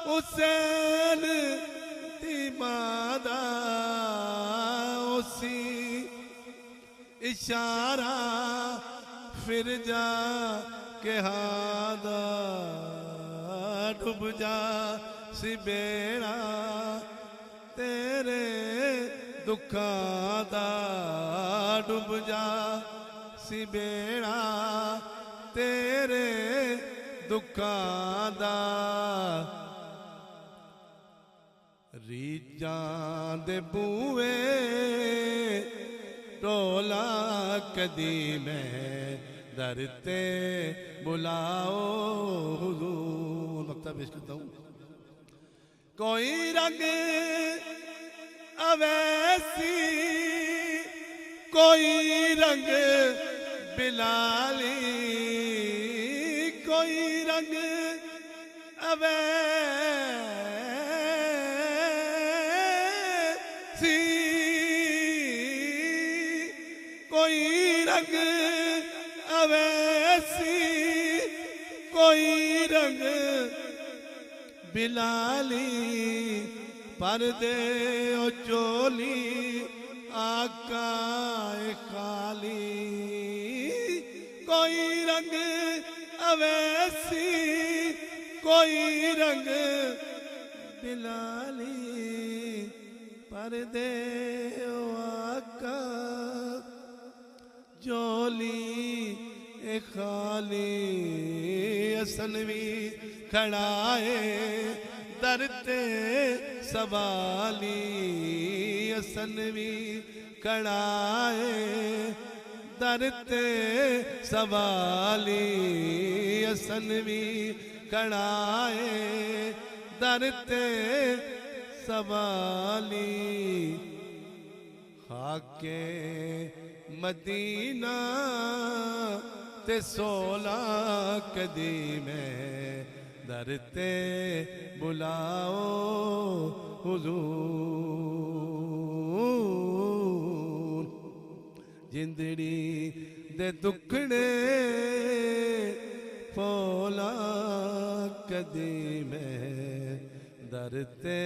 हुसैन दी मां दा उसी इशारा फिर जा के हादा डूब जा सी बेड़ा तेरे दुखां दा डूब जा सी बेड़ा तेरे दुखां दा रीजां दे बूए टोला कदी मैं दरते बुलाओ हुजूर। मक्ता पेश करता हूँ। कोई रंग अवैसी कोई रंग बिलाली कोई रंग अवैसी कोई रंग अवैसी कोई रंग बिलाली पर्दे ओ चोली आका खाली कोई रंग अवैसी कोई रंग बिलाली पर्दे ओ आका जोली ए खाली असनवी खड़ाए दरते सवाली असनवी खड़ाए दरते सवाली असनवी खड़ाए दरते सवाली खाके मदीना ते 16 कदी में दरते बुलाओ हुजूर। जिंदड़ी दे दुखड़े पोला कदी में दरते